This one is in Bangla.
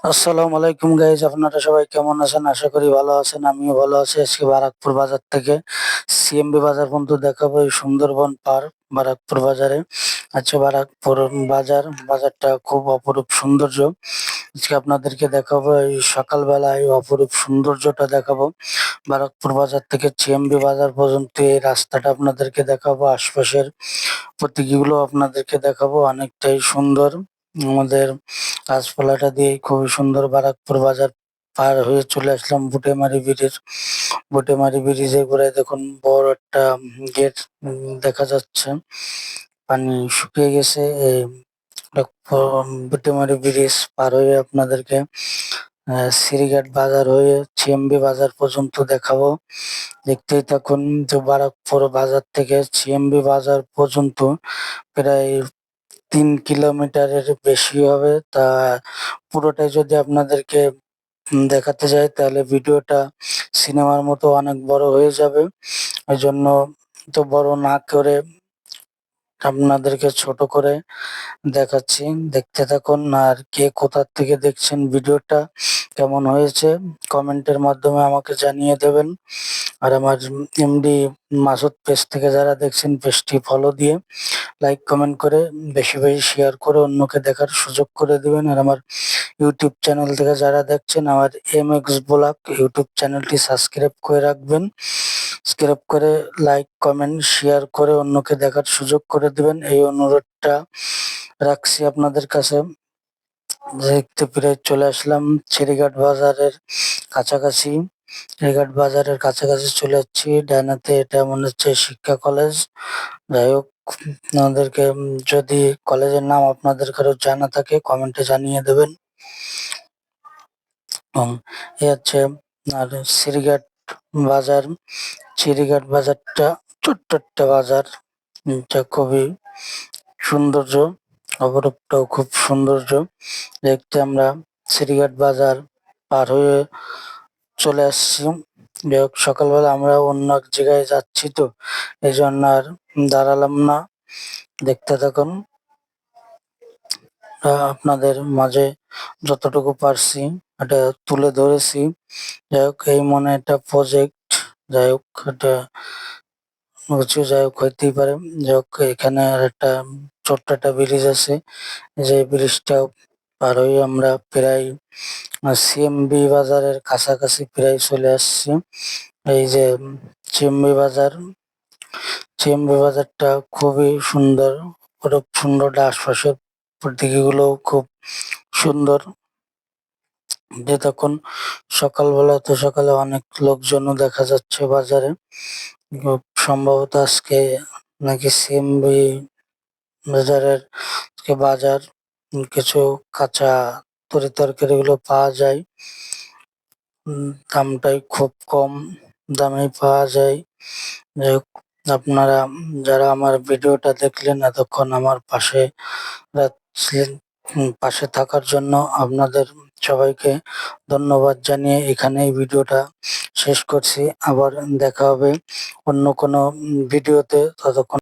আসসালামু আলাইকুম গাইজ, আপনারা সবাই কেমন আছেন? আশা করি ভালো আছেন। আমিও ভালো আছি। আজকে বারাকপুর বাজার থেকে সিএমবি বাজার পর্যন্ত দেখাবো এই সুন্দরবন পার্ক বারাকপুর বাজারে। আচ্ছা, বারাকপুর বাজারটা খুব অপরূপ সৌন্দর্য। আজকে আপনাদেরকে দেখাবো এই সকালবেলা এই অপরূপ সৌন্দর্যটা দেখাবো। বারাকপুর বাজার থেকে সিএমবি বাজার পর্যন্ত এই রাস্তাটা আপনাদেরকে দেখাবো। আশপাশের প্রতীকগুলো আপনাদেরকে দেখাবো, অনেকটাই সুন্দর। আমাদের গাছপালাটা দিয়ে খুবই সুন্দর বারাকপুর বাজার পার হয়ে চলে আসলাম বুটেমারি ব্রিজে ঘুরে দেখুন বড় একটা গেট দেখা যাচ্ছে। পানি শুকিয়ে গেছে। এই বুটেমারি ব্রিজ পার হয়ে আপনাদেরকে সিরিঘাট বাজার হয়ে সিএমবি বাজার পর্যন্ত দেখাবো। দেখতেই থাকুন। যে বারাকপুর বাজার থেকে সিএমবি বাজার পর্যন্ত প্রায় 3 কিলোমিটারের বেশি হবে। তা পুরোটাই যদি আপনাদেরকে দেখাতে যাই তাহলে ভিডিওটা সিনেমার মতো অনেক বড় হয়ে যাবে। ওই জন্য তো বড় না করে আপনাদেরকে ছোট করে দেখাচ্ছি। দেখতে থাকুন। আর কে কোথা থেকে দেখছেন, ভিডিওটা কেমন হয়েছে কমেন্টের মাধ্যমে আমাকে জানিয়ে দেবেন। আর আমার এমডি মাসুদ পেজ থেকে যারা দেখছেন, পেজটি ফলো দিয়ে লাইক কমেন্ট করে বেশি বেশি শেয়ার করে অন্যকে দেখার সুযোগ করে দিবেন। আর আমার ইউটিউব চ্যানেল থেকে যারা দেখছেন, আমার এমএক্স ব্লগ ইউটিউব চ্যানেলটি সাবস্ক্রাইব করে রাখবেন। সাবস্ক্রাইব করে লাইক কমেন্ট শেয়ার করে অন্যকে দেখার সুযোগ করে দিবেন, এই অনুরোধটা রাখছি আপনাদের কাছে। দেখতে পেরে চলে আসলাম ছেড়িঘাট বাজারের কাছাকাছি। ছেড়িঘাট বাজারের কাছাকাছি চলে যাচ্ছি। ডাইনাতে এটা মনে হচ্ছে শিক্ষা কলেজ। যাই হোক, আপনাদেরকে যদি কলেজের নাম আপনাদের কারো জানা থাকে কমেন্টে জানিয়ে দেবেন। এ হচ্ছে আর সিরিঘাট বাজার। চিড়িঘাট বাজারটা ছোট্ট একটা বাজার, যা খুবই সৌন্দর্য, অপরূপটাও খুব সৌন্দর্য। দেখতে আমরা সিরিঘাট বাজার পার হয়ে চলে আসছি। যাই হোক, সকালবেলা আমরা অন্য এক জায়গায় যাচ্ছি, তো এই জন্য আর দাঁড়ালাম না। দেখতে থাকুন। আপনাদের মাঝে যতটুকু পারছি এটা তুলে ধরেছি। যাই হোক, এই মনে একটা প্রজেক্ট, যাই হোক এটা কিছু যাই হোক হইতেই পারে। যাই হোক, এখানে আর একটা ছোট্ট একটা ব্রিজ আছে। যে ব্রিজটা পার হয়ে আমরা প্রায় সিএমবি বাজারের কাছাকাছি প্রায় চলে আসছি। এই যে সিএমবি বাজার, সিএমবি বাজারটা খুবই সুন্দর, খুব সুন্দর। আশপাশের প্রতীকগুলো খুব সুন্দর। যে তখন সকালবেলা, তো সকালে অনেক লোকজনও দেখা যাচ্ছে বাজারে। খুব সম্ভবত আজকে নাকি সিএমবি বাজারের বাজার কিছু কাঁচা তরি তরকারি গুলো পাওয়া যায়। দামটাই খুব কম দামে পাওয়া যায়। যাই হোক, আপনারা যারা আমার ভিডিওটা দেখলেন এতক্ষণ আমার পাশে ছিলেন, পাশে থাকার জন্য আপনাদের সবাইকে ধন্যবাদ জানিয়ে এখানে এই ভিডিওটা শেষ করছি। আবার দেখা হবে অন্য কোনো ভিডিওতে। ততক্ষণ